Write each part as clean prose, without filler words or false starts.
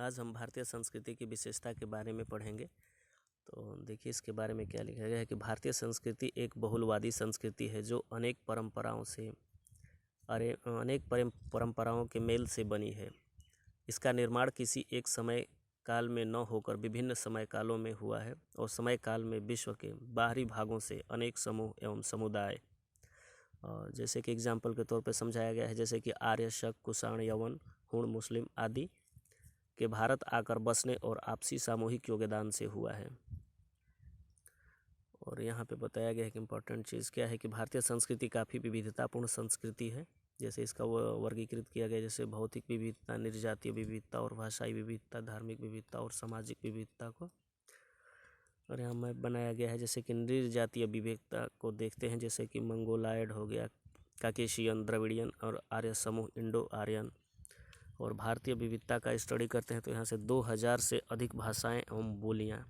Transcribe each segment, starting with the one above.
आज हम भारतीय संस्कृति की विशेषता के बारे में पढ़ेंगे। तो देखिए इसके बारे में क्या लिखा गया है कि भारतीय संस्कृति एक बहुलवादी संस्कृति है जो अनेक परंपराओं के मेल से बनी है। इसका निर्माण किसी एक समय काल में न होकर विभिन्न समय कालों में हुआ है और समय काल में विश्व के बाहरी भागों से अनेक समूह एवं समुदाय, जैसे कि एग्जाम्पल के तौर पर समझाया गया है, जैसे कि आर्य, शक, कुषाण, यवन, हुण, मुस्लिम आदि के भारत आकर बसने और आपसी सामूहिक योगदान से हुआ है। और यहाँ पे बताया गया है कि इम्पोर्टेंट चीज़ क्या है कि भारतीय संस्कृति काफ़ी विविधतापूर्ण संस्कृति है। जैसे इसका वर्गीकृत किया गया, जैसे भौतिक विविधता, निर्जातीय विविधता और भाषाई विविधता, धार्मिक विविधता और सामाजिक विविधता को। और यहाँ मैप बनाया गया है, जैसे कि निर्जातीय विविधता को देखते हैं, जैसे कि मंगोलायड हो गया, काकेशियन, द्रविडियन और आर्य समूह, इंडो आर्यन। और भारतीय विविधता का स्टडी करते हैं तो यहाँ से 2000 से अधिक भाषाएं एवं बोलियाँ,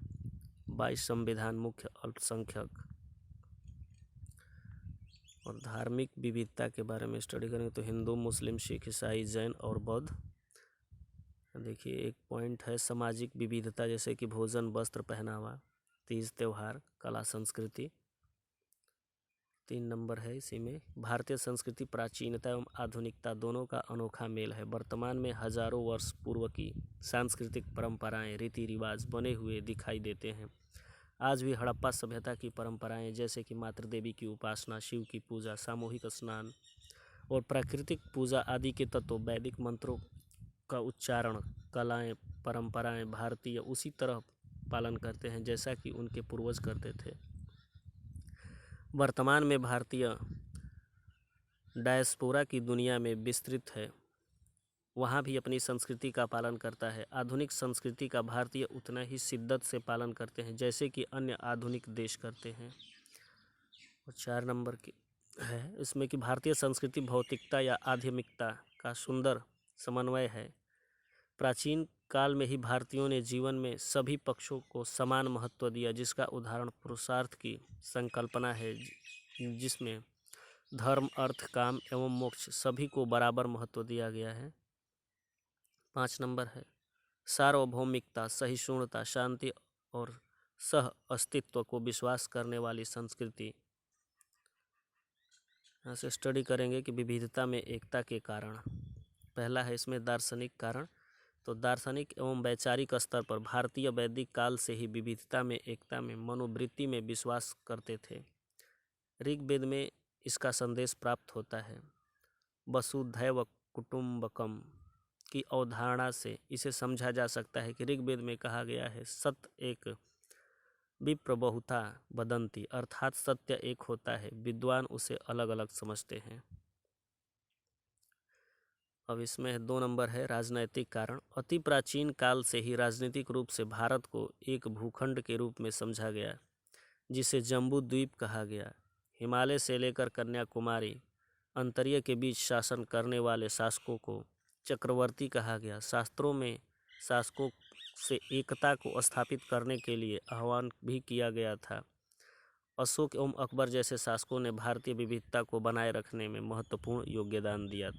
22 संविधान, मुख्य अल्पसंख्यक। और धार्मिक विविधता के बारे में स्टडी करेंगे तो हिंदू, मुस्लिम, सिख, ईसाई, जैन और बौद्ध। देखिए एक पॉइंट है सामाजिक विविधता, जैसे कि भोजन, वस्त्र, पहनावा, तीज त्योहार, कला, संस्कृति। 3 नंबर है इसी में। भारतीय संस्कृति प्राचीनता एवं आधुनिकता दोनों का अनोखा मेल है। वर्तमान में हजारों वर्ष पूर्व की सांस्कृतिक परंपराएं, रीति रिवाज बने हुए दिखाई देते हैं। आज भी हड़प्पा सभ्यता की परंपराएं, जैसे कि मातृ देवी की उपासना, शिव की पूजा, सामूहिक स्नान और प्राकृतिक पूजा आदि के तत्व, वैदिक मंत्रों का उच्चारण, कलाएं, परंपराएं भारतीय उसी तरह पालन करते हैं जैसा कि उनके पूर्वज करते थे। वर्तमान में भारतीय डायस्पोरा की दुनिया में विस्तृत है, वहाँ भी अपनी संस्कृति का पालन करता है। आधुनिक संस्कृति का भारतीय उतना ही शिद्दत से पालन करते हैं जैसे कि अन्य आधुनिक देश करते हैं। और 4 नंबर की है इसमें कि भारतीय संस्कृति भौतिकता या आध्यात्मिकता का सुंदर समन्वय है। प्राचीन काल में ही भारतीयों ने जीवन में सभी पक्षों को समान महत्व दिया, जिसका उदाहरण पुरुषार्थ की संकल्पना है, जिसमें धर्म, अर्थ, काम एवं मोक्ष सभी को बराबर महत्व दिया गया है। 5 नंबर है सार्वभौमिकता, सहिष्णुता, शांति और सह अस्तित्व को विश्वास करने वाली संस्कृति। यहाँ से स्टडी करेंगे कि विविधता में एकता के कारण। पहला है इसमें दार्शनिक कारण। तो दार्शनिक एवं वैचारिक स्तर पर भारतीय वैदिक काल से ही विविधता में, एकता में, मनोवृत्ति में विश्वास करते थे। ऋग्वेद में इसका संदेश प्राप्त होता है। वसुधैव कुटुंबकम की अवधारणा से इसे समझा जा सकता है कि ऋग्वेद में कहा गया है सत्य एक विप्र बहुधा वदन्ति, अर्थात सत्य एक होता है, विद्वान उसे अलग अलग समझते हैं। अब इसमें 2 नंबर है राजनैतिक कारण। अति प्राचीन काल से ही राजनीतिक रूप से भारत को एक भूखंड के रूप में समझा गया, जिसे जम्बू द्वीप कहा गया। हिमालय से लेकर कन्याकुमारी अंतरिक्ष के बीच शासन करने वाले शासकों को चक्रवर्ती कहा गया। शास्त्रों में शासकों से एकता को स्थापित करने के लिए आह्वान भी किया गया था। अशोक एवं अकबर जैसे शासकों ने भारतीय विविधता को बनाए रखने में महत्वपूर्ण योगदान दिया।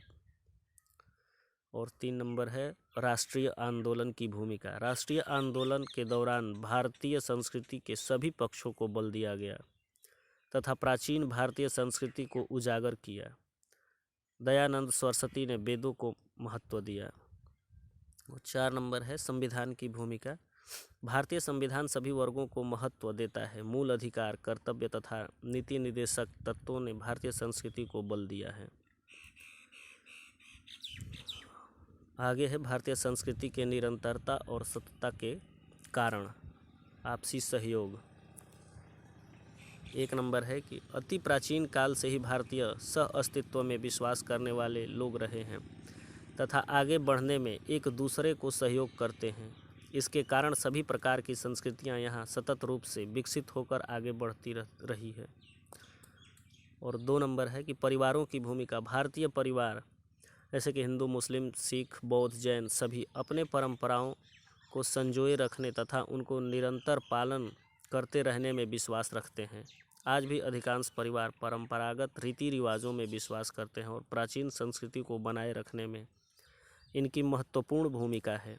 और 3 नंबर है राष्ट्रीय आंदोलन की भूमिका। राष्ट्रीय आंदोलन के दौरान भारतीय संस्कृति के सभी पक्षों को बल दिया गया तथा प्राचीन भारतीय संस्कृति को उजागर किया। दयानंद सरस्वती ने वेदों को महत्व दिया। और 4 नंबर है संविधान की भूमिका। भारतीय संविधान सभी वर्गों को महत्व देता है। मूल अधिकार, कर्तव्य तथा नीति निर्देशक तत्वों ने भारतीय संस्कृति को बल दिया है। आगे है भारतीय संस्कृति के निरंतरता और सततता के कारण। आपसी सहयोग। 1 नंबर है कि अति प्राचीन काल से ही भारतीय सह अस्तित्व में विश्वास करने वाले लोग रहे हैं तथा आगे बढ़ने में एक दूसरे को सहयोग करते हैं। इसके कारण सभी प्रकार की संस्कृतियां यहाँ सतत रूप से विकसित होकर आगे बढ़ती रही है। और 2 नंबर है कि परिवारों की भूमिका। भारतीय परिवार जैसे कि हिंदू, मुस्लिम, सिख, बौद्ध, जैन सभी अपने परंपराओं को संजोए रखने तथा उनको निरंतर पालन करते रहने में विश्वास रखते हैं। आज भी अधिकांश परिवार परंपरागत रीति रिवाजों में विश्वास करते हैं और प्राचीन संस्कृति को बनाए रखने में इनकी महत्वपूर्ण भूमिका है।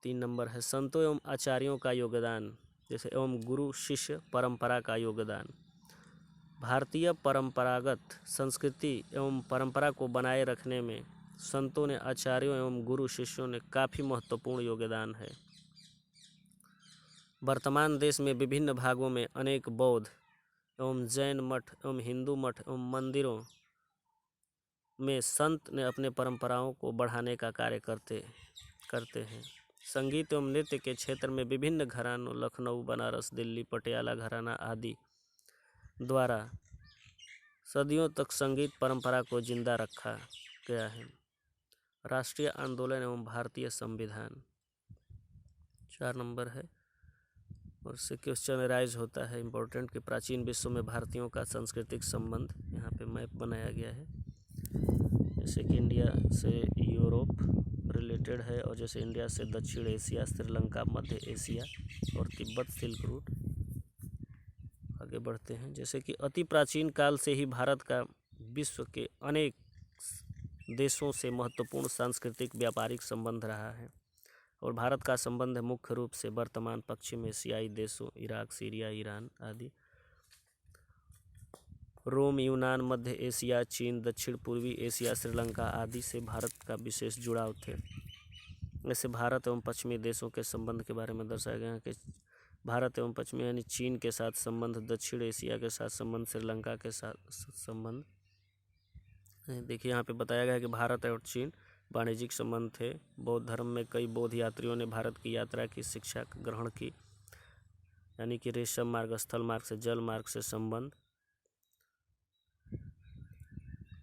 3 नंबर है संतों एवं आचार्यों का योगदान, जैसे एवं गुरु शिष्य परंपरा का योगदान। भारतीय परंपरागत संस्कृति एवं परंपरा को बनाए रखने में संतों ने, आचार्यों एवं गुरु शिष्यों ने काफ़ी महत्वपूर्ण योगदान है। वर्तमान देश में विभिन्न भागों में अनेक बौद्ध एवं जैन मठ एवं हिंदू मठ एवं मंदिरों में संत ने अपने परंपराओं को बढ़ाने का कार्य करते हैं। संगीत एवं नृत्य के क्षेत्र में विभिन्न घरानों, लखनऊ, बनारस, दिल्ली, पटियाला घराना आदि द्वारा सदियों तक संगीत परंपरा को जिंदा रखा गया है। राष्ट्रीय आंदोलन एवं भारतीय संविधान 4 नंबर है, और इससे क्वेश्चन राइज होता है इम्पोर्टेंट कि प्राचीन विश्व में भारतीयों का सांस्कृतिक संबंध, यहाँ पे मैप बनाया गया है। जैसे कि इंडिया से यूरोप रिलेटेड है, और जैसे इंडिया से दक्षिण एशिया, श्रीलंका, मध्य एशिया और तिब्बत सिल्क रूट। आगे बढ़ते हैं। जैसे कि अति प्राचीन काल से ही भारत का विश्व के अनेक देशों से महत्वपूर्ण सांस्कृतिक व्यापारिक संबंध रहा है, और भारत का संबंध मुख्य रूप से वर्तमान पश्चिम एशियाई देशों इराक, सीरिया, ईरान आदि, रोम, यूनान, मध्य एशिया, चीन, दक्षिण पूर्वी एशिया, श्रीलंका आदि से भारत का विशेष जुड़ाव थे। ऐसे भारत एवं पश्चिमी देशों के संबंध के बारे में दर्शाया गया है कि भारत एवं पश्चिमी यानी चीन के साथ संबंध, दक्षिण एशिया के साथ संबंध, श्रीलंका के साथ संबंध। देखिए यहाँ पे बताया गया है कि भारत और चीन वाणिज्यिक संबंध थे। बौद्ध धर्म में कई बौद्ध यात्रियों ने भारत की यात्रा की शिक्षा ग्रहण की, यानी कि रेशम मार्ग, स्थल मार्ग से जल मार्ग से संबंध।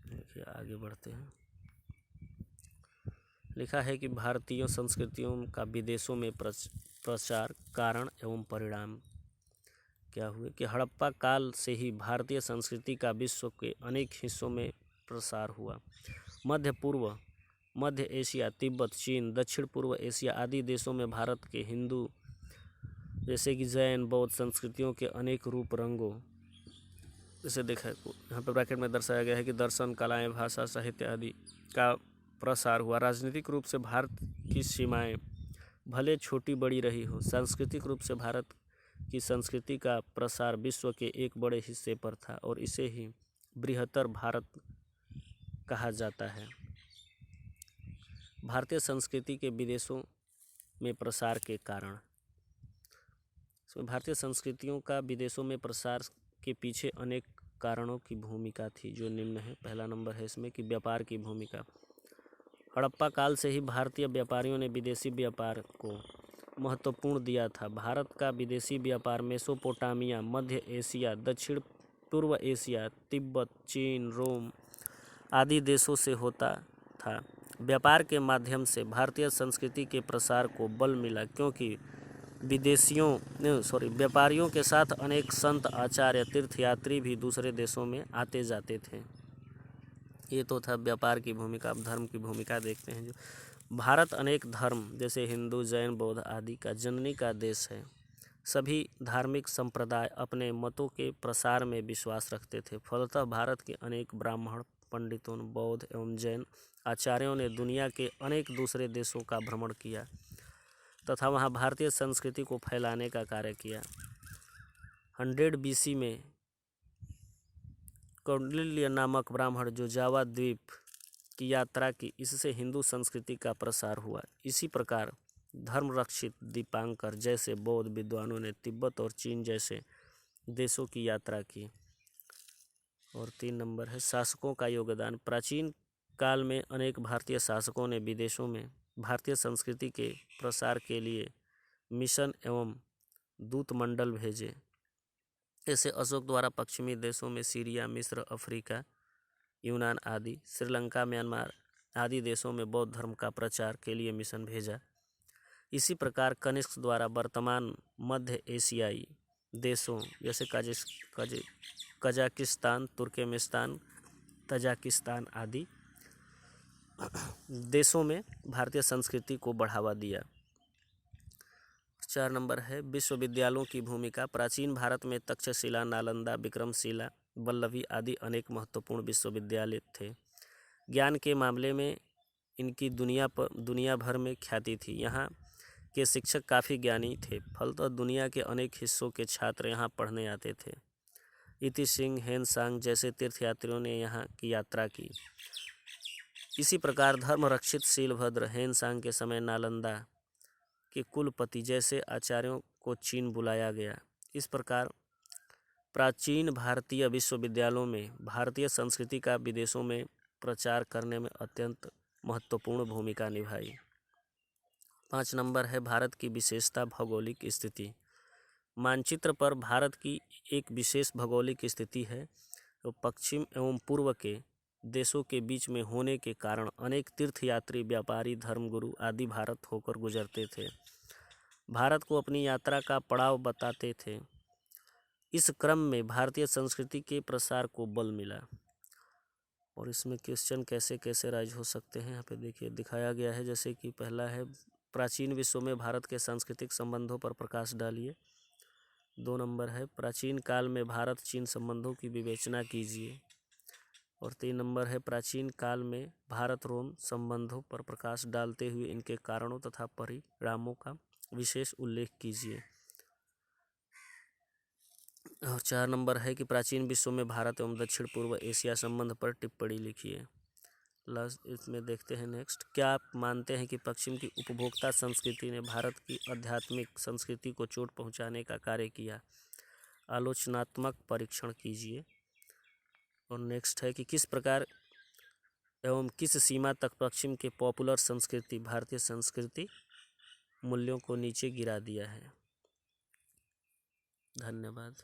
देखिए आगे बढ़ते हैं। लिखा है कि भारतीय संस्कृतियों का विदेशों में प्रचार, कारण एवं परिणाम क्या हुए कि हड़प्पा काल से ही भारतीय संस्कृति का विश्व के अनेक हिस्सों में प्रसार हुआ। मध्य पूर्व, मध्य एशिया, तिब्बत, चीन, दक्षिण पूर्व एशिया आदि देशों में भारत के हिंदू जैसे कि जैन, बौद्ध संस्कृतियों के अनेक रूप रंगों, जैसे देखा यहाँ पे ब्रैकेट में दर्शाया गया है कि दर्शन, कलाएं, भाषा, साहित्य आदि का प्रसार हुआ। राजनीतिक रूप से भारत की सीमाएं भले छोटी बड़ी रही हो, सांस्कृतिक रूप से भारत की संस्कृति का प्रसार विश्व के एक बड़े हिस्से पर था, और इसे ही बृहत्तर भारत कहा जाता है। भारतीय संस्कृति के विदेशों में प्रसार के कारण, इसमें भारतीय संस्कृतियों का विदेशों में प्रसार के पीछे अनेक कारणों की भूमिका थी, जो निम्न है। पहला नंबर है इसमें कि व्यापार की भूमिका। हड़प्पा काल से ही भारतीय व्यापारियों ने विदेशी व्यापार को महत्वपूर्ण दिया था। भारत का विदेशी व्यापार मेसोपोटामिया, मध्य एशिया, दक्षिण पूर्व एशिया, तिब्बत, चीन, रोम आदि देशों से होता था। व्यापार के माध्यम से भारतीय संस्कृति के प्रसार को बल मिला, क्योंकि व्यापारियों के साथ अनेक संत, आचार्य, तीर्थयात्री भी दूसरे देशों में आते जाते थे। ये तो था व्यापार की भूमिका। अब धर्म की भूमिका देखते हैं। जो भारत अनेक धर्म जैसे हिंदू, जैन, बौद्ध आदि का जननी का देश है। सभी धार्मिक संप्रदाय अपने मतों के प्रसार में विश्वास रखते थे। फलतः भारत के अनेक ब्राह्मण पंडितों, बौद्ध एवं जैन आचार्यों ने दुनिया के अनेक दूसरे देशों का भ्रमण किया तथा वहाँ भारतीय संस्कृति को फैलाने का कार्य किया। 100 BC में कौंडिल्य नामक ब्राह्मण जो जावा द्वीप की यात्रा की, इससे हिंदू संस्कृति का प्रसार हुआ। इसी प्रकार धर्मरक्षित दीपांकर जैसे बौद्ध विद्वानों ने तिब्बत और चीन जैसे देशों की यात्रा की। और 3 नंबर है शासकों का योगदान। प्राचीन काल में अनेक भारतीय शासकों ने विदेशों में भारतीय संस्कृति के प्रसार के लिए मिशन एवं दूत मंडल भेजे। ऐसे अशोक द्वारा पश्चिमी देशों में सीरिया, मिस्र, अफ्रीका, यूनान आदि, श्रीलंका, म्यांमार आदि देशों में बौद्ध धर्म का प्रचार के लिए मिशन भेजा। इसी प्रकार कनिष्क द्वारा वर्तमान मध्य एशियाई देशों जैसे कजाकिस्तान, तुर्कमेनिस्तान, तजाकिस्तान आदि देशों में भारतीय संस्कृति को बढ़ावा दिया। 4 नंबर है विश्वविद्यालयों की भूमिका। प्राचीन भारत में तक्षशिला, नालंदा, विक्रमशिला, वल्लभी आदि अनेक महत्वपूर्ण विश्वविद्यालय थे। ज्ञान के मामले में इनकी दुनिया भर में ख्याति थी। यहाँ के शिक्षक काफ़ी ज्ञानी थे, फलतः दुनिया के अनेक हिस्सों के छात्र यहाँ पढ़ने आते थे। इति सिंह, हेनसांग जैसे तीर्थयात्रियों ने यहाँ की यात्रा की। इसी प्रकार धर्मरक्षित शीलभद्र, हेनसांग के समय नालंदा के कुलपति जैसे आचार्यों को चीन बुलाया गया। इस प्रकार प्राचीन भारतीय विश्वविद्यालयों में भारतीय संस्कृति का विदेशों में प्रचार करने में अत्यंत महत्वपूर्ण भूमिका निभाई। 5 नंबर है भारत की विशेषता भौगोलिक स्थिति। मानचित्र पर भारत की एक विशेष भौगोलिक स्थिति है। तो पश्चिम एवं पूर्व के देशों के बीच में होने के कारण अनेक तीर्थयात्री, व्यापारी, धर्मगुरु आदि भारत होकर गुजरते थे, भारत को अपनी यात्रा का पड़ाव बताते थे। इस क्रम में भारतीय संस्कृति के प्रसार को बल मिला। और इसमें क्वेश्चन कैसे कैसे राइज हो सकते हैं यहाँ पे देखिए दिखाया गया है। जैसे कि पहला है प्राचीन विश्व में भारत के सांस्कृतिक संबंधों पर प्रकाश डालिए। 2 नंबर है प्राचीन काल में भारत चीन संबंधों की विवेचना कीजिए। और 3 नंबर है प्राचीन काल में भारत रोम संबंधों पर प्रकाश डालते हुए इनके कारणों तथा परिणामों का विशेष उल्लेख कीजिए। और 4 नंबर है कि प्राचीन विश्व में भारत एवं दक्षिण पूर्व एशिया संबंध पर टिप्पणी लिखिए। लास्ट इसमें देखते हैं नेक्स्ट, क्या आप मानते हैं कि पश्चिम की उपभोक्ता संस्कृति ने भारत की आध्यात्मिक संस्कृति को चोट पहुंचाने का कार्य किया? आलोचनात्मक परीक्षण कीजिए। और नेक्स्ट है कि किस प्रकार एवं किस सीमा तक पश्चिम के पॉपुलर संस्कृति भारतीय संस्कृति मूल्यों को नीचे गिरा दिया है। धन्यवाद।